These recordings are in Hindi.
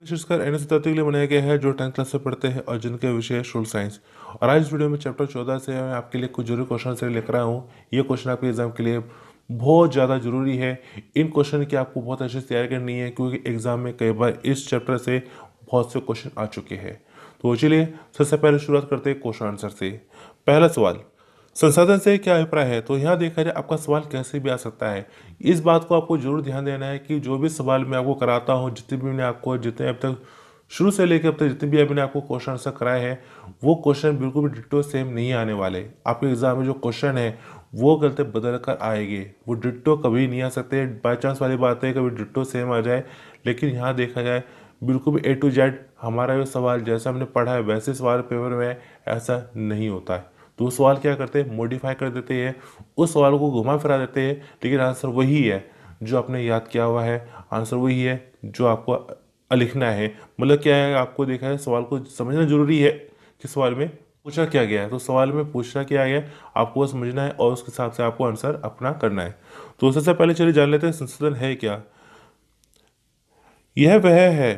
विशेषकर ऐसे विद्यार्थियों के लिए बनाया गया है जो 10th क्लास से पढ़ते हैं और जिनके विषय है सोशल साइंस। और आज इस वीडियो में चैप्टर 14 से मैं आपके लिए कुछ जरूरी क्वेश्चन से लेकर आया हूँ। ये क्वेश्चन आपके एग्जाम के लिए बहुत ज़्यादा जरूरी है। इन क्वेश्चन की आपको बहुत अच्छे से तैयारी करनी है क्योंकि एग्जाम में कई बार इस चैप्टर से बहुत से क्वेश्चन आ चुके हैं। तो चलिए सबसे पहले शुरुआत करते हैं क्वेश्चन आंसर से। पहला सवाल, संसाधन से क्या अभिप्राय है। तो यहाँ देखा जाए आपका सवाल कैसे भी आ सकता है। इस बात को आपको जरूर ध्यान देना है कि जो भी सवाल मैं आपको कराता हूँ, जितने भी मैंने आपको जितने अब तक शुरू से लेकर अब तक जितने भी मैंने आपको क्वेश्चन आंसर कराए हैं, वो क्वेश्चन बिल्कुल भी डिट्टो सेम नहीं आने वाले। आपके एग्जाम में जो क्वेश्चन है वो गलती बदल कर आएंगे, वो डिट्टो कभी नहीं आ सकते। बाई चांस वाली बात है कभी डिट्टो सेम आ जाए, लेकिन यहाँ देखा जाए बिल्कुल भी A to Z हमारा जो सवाल जैसा हमने पढ़ा है वैसे सवाल पेपर में ऐसा नहीं होता है। तो उस सवाल क्या करते हैं, मॉडिफाई कर देते हैं, उस सवाल को घुमा फिरा देते हैं, लेकिन आंसर वही है जो आपने याद किया हुआ है, आंसर वही है जो आपको लिखना है। मतलब क्या है, आपको देखा है सवाल को समझना जरूरी है कि सवाल में पूछा क्या गया है। तो सवाल में पूछना क्या गया है आपको वो समझना है और उसके हिसाब से आपको आंसर अपना करना है। तो सबसे पहले चलिए जान लेते हैं संशोधन है क्या। यह वह है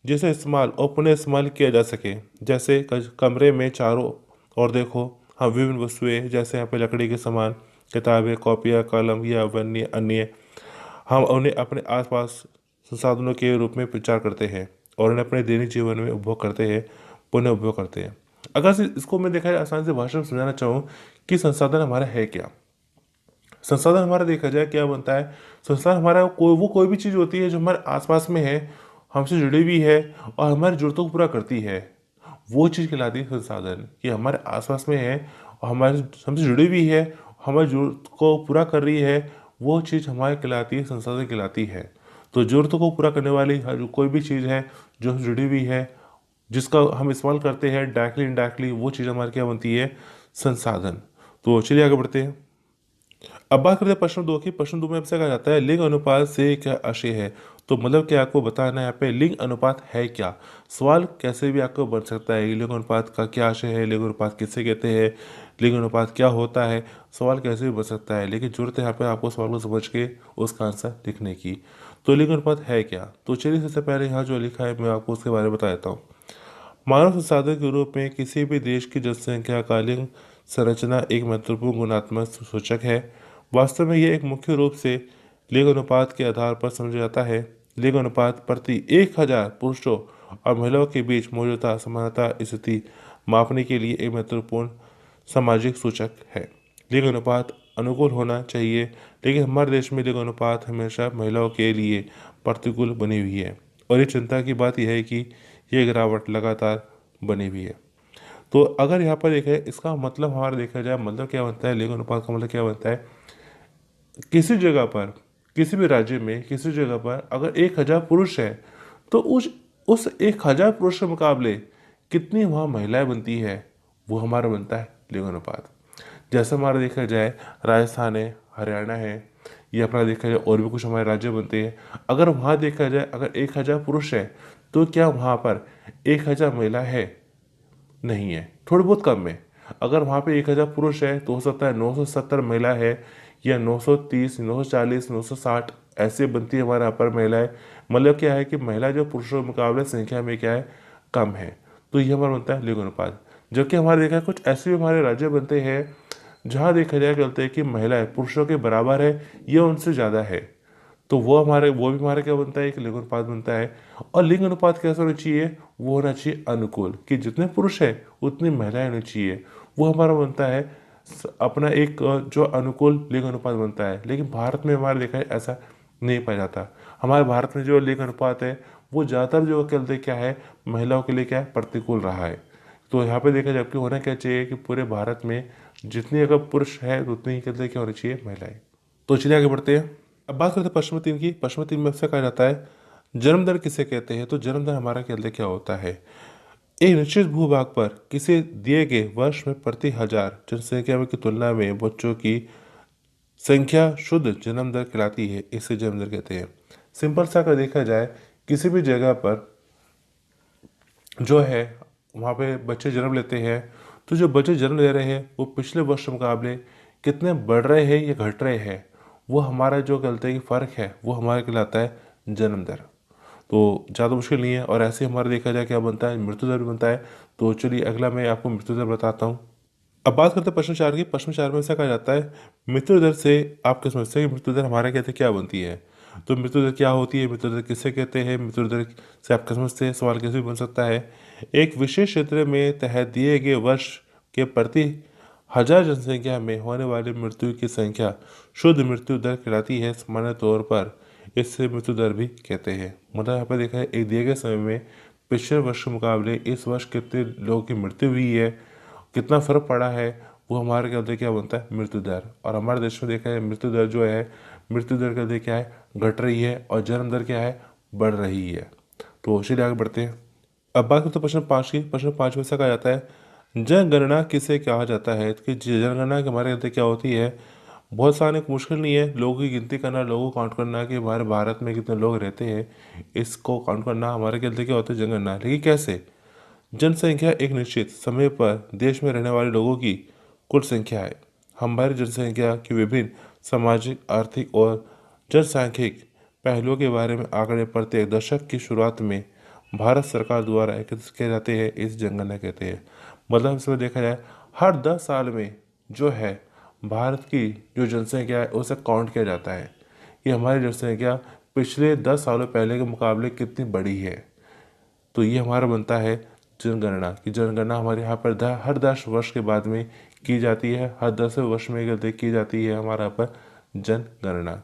जिसे इस्तेमाल और पुनः इस्तेमाल किया जा सके। जैसे कमरे में चारों और देखो, हाँ, विभिन्न वस्तुएं जैसे यहाँ पे लकड़ी के सामान, किताबें, कॉपियाँ, कलम या अन्य अन्य, हम उन्हें अपने आसपास संसाधनों के रूप में प्रचार करते हैं और उन्हें अपने दैनिक जीवन में उपभोग करते हैं, पुनः उपभोग करते हैं। अगर इसको मैं देखा जाए आसान से भाषा में समझाना चाहूँ कि संसाधन हमारा है क्या। संसाधन हमारा देखा जाए क्या बनता है, संसाधन हमारा कोई भी चीज़ होती है जो हमारे आसपास में है, हमसे जुड़ी हुई है और हमारी जरूरतों को पूरा करती है, वो चीज़ कहलाती है संसाधन। कि हमारे आसपास में है और हमारे हमसे जुड़ी हुई है, हमारी जरूरत को पूरा कर रही है, वो चीज़ हमारी कहलाती है संसाधन कहलाती है। तो जरूरतों को पूरा करने वाली कोई भी चीज़ है जो हमसे जुड़ी हुई है, जिसका हम इस्तेमाल करते हैं डायरेक्टली इनडायरेक्टली, वो चीज़ हमारी क्या बनती है, संसाधन। तो चलिए आगे बढ़ते हैं। अब बात करते हैं प्रश्न दो की। प्रश्न दो में आपसे कहा जाता है लिंग अनुपात से क्या आशय है। तो मतलब क्या आपको बताना है यहाँ पे लिंग अनुपात है क्या। सवाल कैसे भी आपको बन सकता है, लिंग अनुपात का क्या आशय है, लिंग अनुपात किसे कहते हैं, लिंग अनुपात क्या होता है। सवाल कैसे भी बन सकता है, लेकिन जरूरत है यहाँ पे आपको सवाल को समझ के उसका आंसर लिखने की। तो लिंग अनुपात है क्या। तो चलिए सबसे पहले यहाँ जो लिखा है मैं आपको उसके बारे में बता देता हूँ। मानव संसाधन के रूप में किसी भी देश की जनसंख्या का लिंग संरचना एक महत्वपूर्ण गुणात्मक सूचक है। वास्तव में यह एक मुख्य रूप से लिंग अनुपात के आधार पर समझा जाता है। लिंग अनुपात प्रति 1000 पुरुषों और महिलाओं के बीच मौजूदा समानता स्थिति मापने के लिए एक महत्वपूर्ण सामाजिक सूचक है। लिंग अनुपात अनुकूल होना चाहिए, लेकिन हमारे देश में लिंग अनुपात हमेशा महिलाओं के लिए प्रतिकूल बनी हुई है और ये चिंता की बात यह है कि ये गिरावट लगातार बनी हुई है। तो अगर यहाँ पर देखा इसका मतलब हमारा देखा जाए मतलब क्या बनता है, लिंग अनुपात का मतलब क्या बनता है, किसी जगह पर किसी भी राज्य में किसी जगह पर अगर 1000 पुरुष है तो उस 1000 पुरुष के मुकाबले कितनी वहाँ महिलाएं बनती है, वो हमारा बनता है लिंग अनुपात। जैसे हमारा देखा जाए राजस्थान है, हरियाणा है, ये अपना देखा जाए और भी कुछ हमारे राज्य बनते हैं। अगर वहाँ देखा जाए अगर 1000 पुरुष है तो क्या वहाँ पर 1000 महिला है, नहीं है, थोड़ी बहुत कम है। अगर वहाँ पे 1000 पुरुष है तो हो सकता है 970 महिला है या 930, 940, 960 ऐसे बनती है हमारे यहाँ पर महिलाएं। मतलब क्या है कि महिला जो पुरुषों के मुकाबले संख्या में क्या है, कम है। तो ये हमारा बनता है लिंग अनुपात। जबकि हमारे देखा है कुछ ऐसे भी हमारे राज्य बनते हैं जहाँ देखा जाए कहते हैं कि महिलाएं पुरुषों के बराबर है या उनसे ज़्यादा है। तो वो भी हमारे क्या बनता है, एक लिंग अनुपात बनता है। और लिंग अनुपात कैसा होना चाहिए, वो होना चाहिए अनुकूल, कि जितने पुरुष है उतनी महिलाएं होनी चाहिए। वो हमारा बनता है अपना एक जो अनुकूल लिंग अनुपात बनता है। लेकिन भारत में हमारे देखा है ऐसा नहीं पाया जाता। हमारे भारत में जो लिंग अनुपात है वो ज़्यादातर जो कहते क्या है, महिलाओं के लिए क्या है, प्रतिकूल रहा है। तो यहाँ पे देखा जबकि होना क्या चाहिए कि पूरे भारत में जितनी अगर पुरुष है तो उतनी ही कहते क्या होनी चाहिए, महिलाएं। तो चलिए आगे बढ़ते हैं। अब बात करते हैं पश्चिमी तीन की। पश्चिमी तीन में अक्सर कहा जाता है जन्म दर किसे कहते हैं। तो जन्म दर हमारा कहते क्या होता है, एक निश्चित भूभाग पर किसी दिए गए वर्ष में प्रति 1000 जनसंख्या की तुलना में बच्चों की संख्या शुद्ध जन्म दर कहलाती है, इसे जन्म दर कहते हैं। सिंपल सा अगर देखा जाए किसी भी जगह पर जो है वहाँ पे बच्चे जन्म लेते हैं, तो जो बच्चे जन्म ले रहे हैं वो पिछले वर्ष के मुकाबले कितने बढ़ रहे हैं या घट रहे हैं, वो हमारा जो कहते हैं कि फ़र्क है वो हमारे कहलाता है जन्म दर। तो ज़्यादा मुश्किल नहीं है। और ऐसे हमारा देखा जाए क्या बनता है, मृत्यु दर भी बनता है। तो चलिए अगला मैं आपको मृत्यु दर बताता हूँ। अब बात करते हैं प्रश्नोच्चार की। प्रश्नोच्चार में ऐसा कहा जाता है, मृत्यु दर से आप क्या समझते हैं कि मृत्यु दर हमारे कहते क्या बनती है। तो मृत्यु दर क्या होती है, मृत्यु दर किसे कहते हैं, मृत्यु दर से आप क्या समझते हैं, सवाल कैसे भी बन सकता है। एक विशेष क्षेत्र में तहत दिए गए वर्ष के प्रति 1000 जनसंख्या में होने वाली मृत्यु की संख्या शुद्ध मृत्यु दर कहलाती है। सामान्य तौर पर इससे मृत्यु दर भी कहते हैं। मतलब यहाँ पर देखा है, एक दिए गए समय में पिछले वर्ष के मुकाबले इस वर्ष कितने लोगों की मृत्यु हुई है, कितना फर्क पड़ा है, वो हमारे कहते क्या बनता है, मृत्यु दर। और हमारे देश में देखा है मृत्यु दर जो है, मृत्यु दर कहते क्या है, घट रही है, और जन्म दर क्या है, बढ़ रही है। तो चलिए आगे बढ़ते हैं। अब बात करते हैं प्रश्न 5 की। प्रश्न 5 में से कहा जाता है, जनगणना किसे कहा जाता है। कि जनगणना के हमारे कहते क्या होती है, बहुत सारे मुश्किल नहीं है, लोगों की गिनती करना, लोगों को काउंट करना कि हमारे भारत में कितने लोग रहते हैं, इसको काउंट करना हमारे कहते क्या होता है, जनगणना। लेकिन कैसे, जनसंख्या एक निश्चित समय पर देश में रहने वाले लोगों की कुल संख्या है। हमारी जनसंख्या की विभिन्न सामाजिक, आर्थिक और जनसांख्यिक पहलुओं के बारे में आंकड़े प्रत्येक दशक की शुरुआत में भारत सरकार द्वारा एकत्रित किए जाते हैं, इस जनगणना कहते हैं। मतलब इसमें देखा जाए, हर 10 साल में जो है भारत की जो जनसंख्या है उसे काउंट किया जाता है कि हमारी जनसंख्या पिछले 10 सालों पहले के मुकाबले कितनी बड़ी है। तो ये हमारा बनता है जनगणना। की जनगणना हमारे यहाँ पर हर 10 वर्ष के बाद में की जाती है, हर 10 वर्ष में कहते की जाती है हमारे यहाँ पर जनगणना।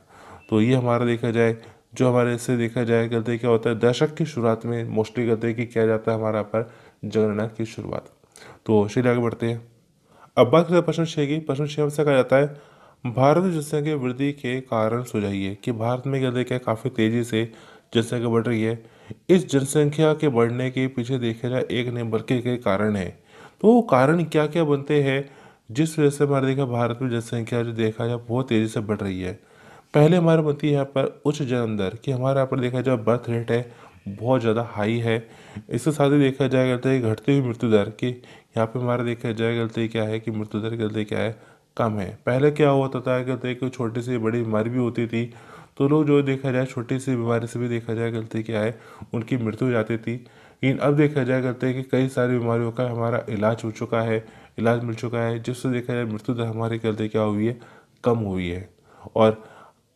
तो ये हमारा देखा जाए, जो हमारे इससे देखा जाए कहते क्या होता है, दशक की शुरुआत में मोस्टली कहते कि किया जाता है हमारा यहाँ पर जनगणना की शुरुआत। तो चलिए आगे बढ़ते हैं। अब बात करते हैं प्रश्न 6 की। प्रश्न 6 में से कहा जाता है, भारत में जनसंख्या वृद्धि के कारण सुझाइए। कि भारत में कहते क्या काफ़ी तेज़ी से जनसंख्या बढ़ रही है। इस जनसंख्या के बढ़ने के पीछे देखा जाए एक नहीं बल्कि कई कारण है। तो वो कारण क्या क्या बनते हैं जिस वजह से हमारे देखा भारत में जनसंख्या जो देखा जाए बहुत तेज़ी से बढ़ रही है। पहले हमारे बनती है यहाँ पर उच्च जन्म दर। कि हमारे यहाँ पर देखा जाए बर्थ रेट है बहुत ज़्यादा हाई है। इसके साथ ही देखा जाए करते हैं घटती हुई मृत्यु दर। कि यहाँ पे हमारा देखा जाए गलती क्या है कि मृत्यु दर गलती क्या है, कम है। पहले क्या होता था कहते कि छोटी सी बड़ी बीमारी भी होती थी तो लोग जो देखा जाए छोटी सी बीमारी से भी देखा जाए गलती क्या है, उनकी मृत्यु हो जाती थी। लेकिन अब देखा जाए करते हैं कि कई सारी बीमारियों का हमारा इलाज हो चुका है, इलाज मिल चुका है, जिससे देखा जाए मृत्यु दर हमारी गलती क्या हुई है, कम हुई है। और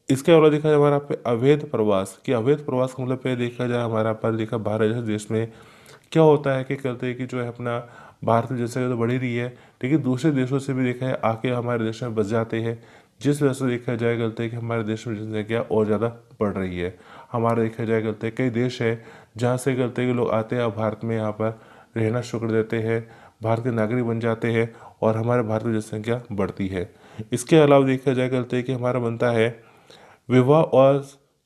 इसके अलावा देखा जाए हमारा पे अवैध प्रवास। कि अवैध प्रवास का मतलब पे देखा जाए हमारा पर देखा भारत जैसे देश में क्या होता है कि कहते हैं कि जो है अपना भारत में जनसंख्या तो बढ़ी रही है, लेकिन दूसरे देशों से भी देखा है आके हमारे देश में बस जाते हैं, जिस वजह से देखा जाए गलते है कि हमारे देश में जनसंख्या और ज़्यादा बढ़ रही है। हमारे देखा जाए गलते कई देश है जहाँ से गलते के लोग आते हैं और भारत में यहाँ पर रहना शुरू कर देते हैं, भारत के नागरिक बन जाते हैं और हमारे भारत में जनसंख्या बढ़ती है। इसके अलावा देखा जाए गलते कि हमारा बनता है विवाह और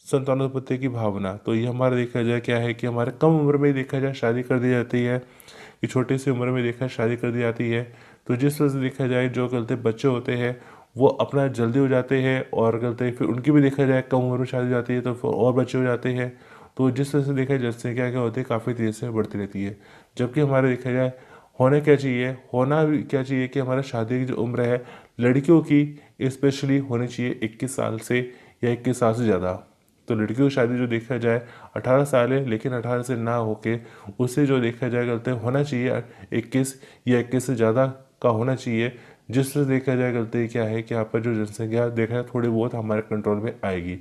संतानोत्पत्ति की भावना। तो ये हमारा देखा जाए क्या है कि हमारे कम उम्र में ही देखा जाए शादी कर दी जाती है, कि छोटी सी उम्र में देखा शादी कर दी जाती है। तो जिस वजह से देखा जाए जो गलते बच्चे होते हैं वो अपना जल्दी हो जाते हैं और गलते फिर उनकी भी देखा जाए कम उम्र में शादी हो जाती है तो फिर और बच्चे हो जाते हैं। तो जिस वजह से देखा जाए जनसंख्या क्या होती है काफ़ी तेज़ी से बढ़ती रहती है। जबकि हमारे देखा जाए होने क्या चाहिए, होना भी क्या चाहिए कि हमारा शादी की जो उम्र है लड़कियों की स्पेशली होनी चाहिए 21 साल से या 21 साल से ज़्यादा। तो लड़कियों की शादी जो देखा जाए 18 साल है, लेकिन 18 से ना होके उसे जो देखा जाए गलते होना चाहिए 21 या 21 से ज़्यादा का होना चाहिए। जिससे देखा जाए गलती क्या है कि यहाँ पर जो जनसंख्या देखा जाए थोड़ी बहुत हमारे कंट्रोल में आएगी।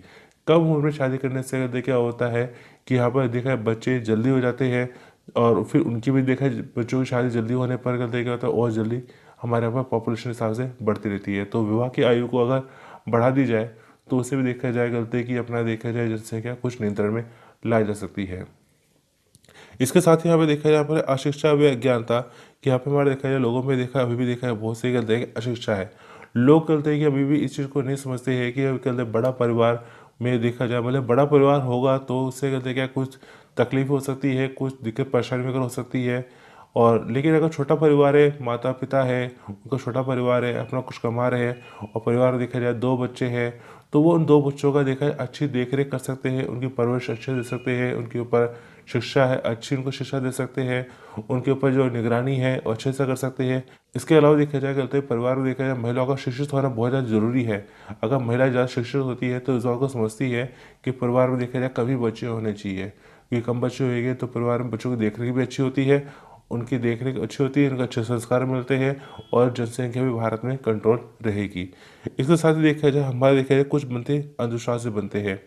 कम उम्र में शादी करने से गलती क्या होता है कि यहाँ पर देखा है बच्चे जल्दी हो जाते हैं और फिर उनकी भी देखा है बच्चों की शादी जल्दी होने पर गलती क्या होता है और जल्दी हमारे यहाँ पर पॉपुलेशन हिसाब से बढ़ती रहती है। तो विवाह की आयु को अगर बढ़ा दी जाए तो उसे भी देखा जाए गलती कि अपना देखा जाए जनसंख्या कुछ नियंत्रण में लाई जा सकती है। इसके साथ ही यहाँ पे देखा जाए यहाँ पर अशिक्षा व अज्ञानता। कि यहाँ पे हमारे देखा जाए लोगों में देखा अभी भी देखा है बहुत सी गलती है कि अशिक्षा है। लोग कहते हैं कि अभी भी इस चीज़ को नहीं समझते हैं कि अभी कहते बड़ा परिवार में देखा जाए मतलब बड़ा परिवार होगा तो उससे कहते क्या कुछ तकलीफ हो सकती है, कुछ दिक्कत परेशानी वगैरह हो सकती है। और लेकिन अगर छोटा परिवार है, माता पिता है, उनका छोटा परिवार है, अपना कुछ कमा रहे हैं और परिवार में देखा जाए 2 बच्चे हैं तो वो उन 2 बच्चों का देखा जाए अच्छी देख रेख कर सकते हैं, उनकी परवरिश अच्छे दे सकते हैं, उनके ऊपर शिक्षा है अच्छी उनको शिक्षा दे सकते हैं, उनके ऊपर जो निगरानी है वो अच्छे से कर सकते हैं। इसके अलावा देखा जाए गलते परिवार में देखा जाए महिलाओं का शिक्षित होना बहुत ज़्यादा जरूरी है। अगर महिला ज़्यादा शिक्षित होती है तो इस बात को समझती है कि परिवार में देखा जाए कभी बच्चे होने चाहिए। क्योंकि कम बच्चे होंगे तो परिवार में बच्चों की देखरेख भी अच्छी होती है, उनकी देखरेख अच्छी होती है, उनको अच्छे संस्कार मिलते हैं और जनसंख्या भी भारत में कंट्रोल रहेगी। इसके साथ ही देखा जाए, हमारे देखा जाए कुछ बनते अंधविश्वास भी बनते हैं,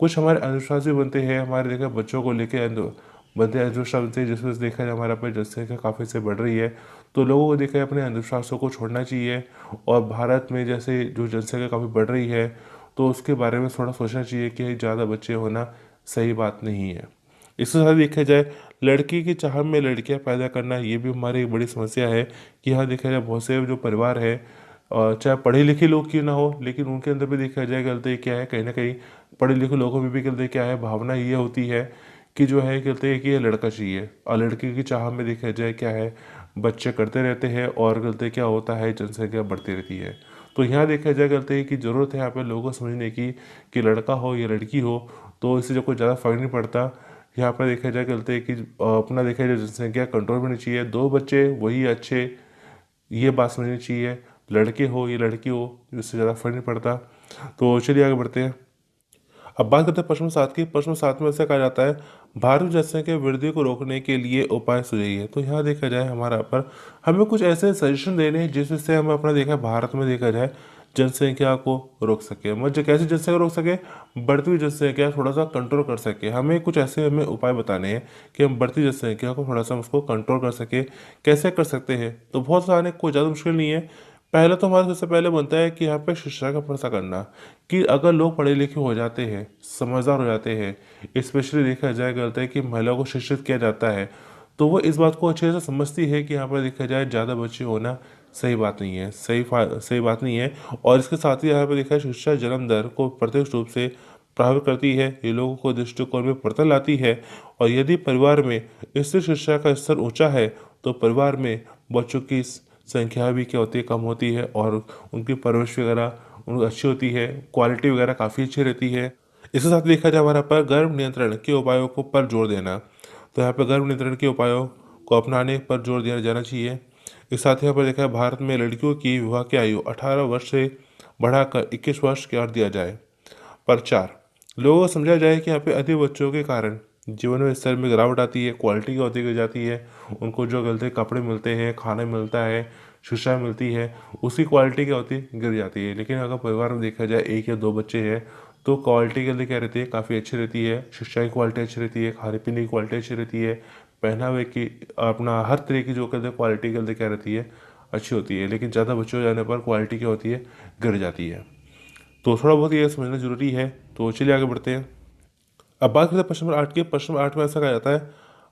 कुछ हमारे अंधविश्वास भी बनते हैं, हमारे देखा बच्चों को लेकर बनते अंधविश्वास बनते हैं, जिस वजह से देखा जाए हमारा पे जनसंख्या काफ़ी से बढ़ रही है। तो लोगों को देखा जाए अपने अंधविश्वासों को छोड़ना चाहिए और भारत में जैसे जो जनसंख्या काफ़ी बढ़ रही है तो उसके बारे में थोड़ा सोचना चाहिए कि ज़्यादा बच्चे होना सही बात नहीं है। इसके साथ देखा जाए लड़की की चाह में लड़कियां पैदा करना, ये भी हमारी एक बड़ी समस्या है कि यहाँ देखा जाए बहुत से जो परिवार है और चाहे पढ़े लिखे लोग क्यों ना हो, लेकिन उनके अंदर भी देखा जाए गलती क्या है, कहीं ना कहीं पढ़े लिखे लोगों में भी गलती क्या है, भावना ये होती है कि जो है कहते हैं कि ये लड़का चाहिए, और लड़की की चाह में देखा जाए क्या है, बच्चे करते रहते हैं और गलती क्या होता है, जनसंख्या बढ़ती रहती है। तो यहाँ देखा जाए गलती है कि ज़रूरत है यहाँ पे लोगों को समझने की कि लड़का हो या लड़की हो तो इससे जो कोई ज़्यादा फर्क नहीं पड़ता। यहाँ पर देखा जाए गलती है कि अपना देखा जाए जनसंख्या कंट्रोल में होनी चाहिए, 2 बच्चे वही अच्छे, ये बात समझनी चाहिए, लड़के हो या लड़की हो इससे ज़्यादा फर्क नहीं पड़ता। तो चलिए आगे बढ़ते हैं। अब बात करते हैं प्रश्न 7 की। प्रश्न 7 में ऐसा कहा जाता है, भारत जनसंख्या वृद्धि को रोकने के लिए उपाय सुझाइए। तो यहाँ देखा जाए हमारा पर हमें कुछ ऐसे सजेशन देने हैं जिससे हम अपना देखा भारत में देखा जाए जनसंख्या को रोक सके, मतलब कैसे जनसंख्या रोक सके, बढ़ती हुई जनसंख्या थोड़ा सा कंट्रोल कर सके। हमें कुछ ऐसे हमें उपाय बताने हैं कि हम बढ़ती जनसंख्या को थोड़ा सा उसको कंट्रोल कर सके। कैसे कर सकते हैं, तो बहुत सारे, कोई ज़्यादा मुश्किल नहीं है। पहले तो हमारा सबसे पहले बनता है कि यहाँ पे शिक्षा का प्रसार करना, कि अगर लोग पढ़े लिखे हो जाते हैं, समझदार हो जाते हैं, स्पेशली देखा जाए करता है कि महिलाओं को शिक्षित किया जाता है, तो वो इस बात को अच्छे से समझती है कि यहाँ पर देखा जाए ज़्यादा बच्चे होना सही बात नहीं है, सही बात नहीं है। और इसके साथ ही यहाँ पर देखा है शिक्षा जन्म दर को प्रत्यक्ष रूप से प्रभावित करती है, ये लोगों को दृष्टिकोण में परिवर्तन लाती है। और यदि परिवार में स्त्री शिक्षा का स्तर ऊंचा है तो परिवार में बच्चों की संख्या भी क्या होती है, कम होती है, और उनकी परवरिश वगैरह उनकी अच्छी होती है, क्वालिटी वगैरह काफ़ी अच्छी रहती है। इसके साथ देखा जाए हमारा पर गर्भ नियंत्रण के उपायों को पर जोर देना, तो यहाँ पर गर्भ नियंत्रण के उपायों को अपनाने पर जोर दिया जाना चाहिए। इस साथ ही यहाँ पर देखा है भारत में लड़कियों की विवाह की आयु 18 वर्ष से बढ़ाकर 21 वर्ष कर दिया जाए। पर 4, लोगों को समझा जाए कि यहाँ पे अधिक बच्चों के कारण जीवन में स्तर में गिरावट आती है, क्वालिटी की होती गिर जाती है, उनको जो गलते कपड़े मिलते हैं, खाना मिलता है, शिक्षा मिलती है, उसकी क्वालिटी क्या होती है, गिर जाती है। लेकिन अगर परिवार में देखा जाए 1 या 2 बच्चे हैं तो क्वालिटी के लिए क्या रहती है, काफ़ी अच्छी रहती है, शिक्षा की क्वालिटी अच्छी रहती है, खाने पीने की क्वालिटी अच्छी रहती है, पहनावे की अपना हर तरह की जो कहते हैं क्वालिटी के लिए क्या रहती है, अच्छी होती है। लेकिन ज़्यादा बच्चे हो जाने पर क्वालिटी क्या होती है, गिर जाती है। तो थोड़ा बहुत ये समझना जरूरी है। तो चलिए आगे बढ़ते हैं। अब बात करते हैं प्रश्न नंबर 8 की। प्रश्न नंबर 8 में ऐसा कहा जाता है,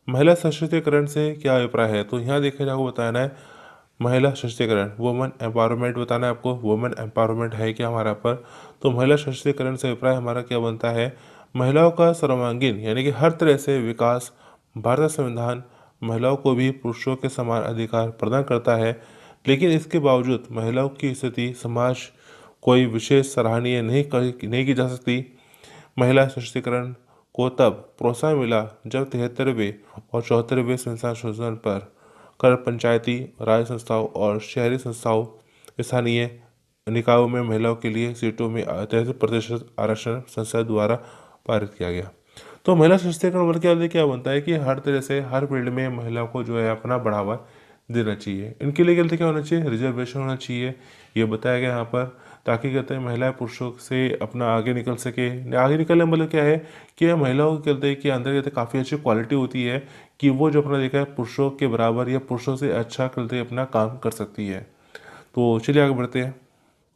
महिला सशक्तिकरण से क्या अभिप्राय है। तो यहाँ देखा जाए आपको बताना है महिला सशक्तिकरण, वुमेन एम्पावरमेंट बताना है आपको, वुमेन एम्पावरमेंट है क्या हमारा पर। तो महिला सशक्तिकरण से अभिप्राय हमारा क्या बनता है, महिलाओं का सर्वांगीण यानी कि हर तरह से विकास। भारत का संविधान महिलाओं को भी पुरुषों के समान अधिकार प्रदान करता है, लेकिन इसके बावजूद महिलाओं की स्थिति समाज कोई विशेष सराहनीय नहीं की जा सकती। महिला सशक्तिकरण को तब प्रोत्साहन मिला जब 73वें और 74वें संविधान संशोधन पर कर पंचायती राज संस्थाओं और शहरी संस्थाओं स्थानीय निकायों में महिलाओं के लिए सीटों में 33% आरक्षण संसद द्वारा पारित किया गया। तो महिला सशक्तिकरण वर्ग के क्या बनता है कि हर तरह से हर फील्ड में महिलाओं को जो है अपना बढ़ावा देना चाहिए। इनके लिए गलती क्या होना चाहिए, रिजर्वेशन होना चाहिए, ये बताया गया यहाँ पर, ताकि कहते हैं महिलाएं पुरुषों से अपना आगे निकल सके। आगे निकलने मतलब क्या है कि महिलाओं को कहते हैं कि अंदर कहते हैं काफ़ी अच्छी क्वालिटी होती है कि वो जो अपना देखा है पुरुषों के बराबर या पुरुषों से अच्छा करते अपना काम कर सकती है। तो चलिए आगे बढ़ते हैं।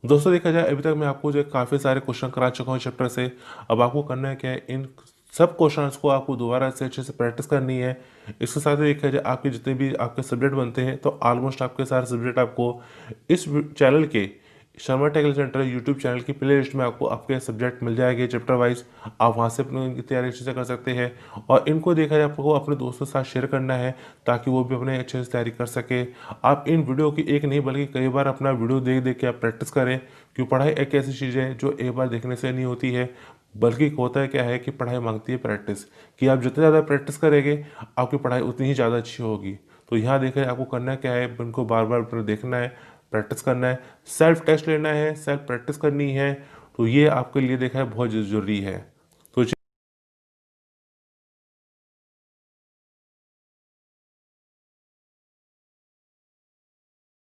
दोस्तों देखा जाए अभी तक मैं आपको जो काफ़ी सारे क्वेश्चन करा चुका हूँ चैप्टर से। अब आपको करना है क्या है, इन सब क्वेश्चंस को आपको दोबारा से अच्छे से प्रैक्टिस करनी है। इसके साथ ही देखा जाए आपके जितने भी आपके सब्जेक्ट बनते हैं तो ऑलमोस्ट आपके सारे सब्जेक्ट आपको इस चैनल के Sharma technical centre YouTube channel की प्ले लिस्ट में आपको आपके सब्जेक्ट मिल जाएंगे चैप्टर वाइज। आप वहाँ से अपनी तैयारी अच्छे से कर सकते हैं और इनको देखा जाए आपको अपने दोस्तों के साथ शेयर करना है ताकि वो भी अपने अच्छे से तैयारी कर सके। आप इन वीडियो की एक नहीं बल्कि कई बार अपना वीडियो देख देख के आप प्रैक्टिस करें, क्योंकि पढ़ाई एक ऐसी चीज़ है जो एक बार देखने से नहीं होती है, बल्कि होता है क्या है कि पढ़ाई मांगती है प्रैक्टिस, कि आप जितने ज़्यादा प्रैक्टिस करेंगे आपकी पढ़ाई उतनी ही ज़्यादा अच्छी होगी। तो यहाँ देखा आपको करना क्या है, इनको बार बार देखना है, प्रैक्टिस करना है, सेल्फ टेस्ट लेना है, सेल्फ प्रैक्टिस करनी है। तो ये आपके लिए देखा है बहुत ज़रूरी है।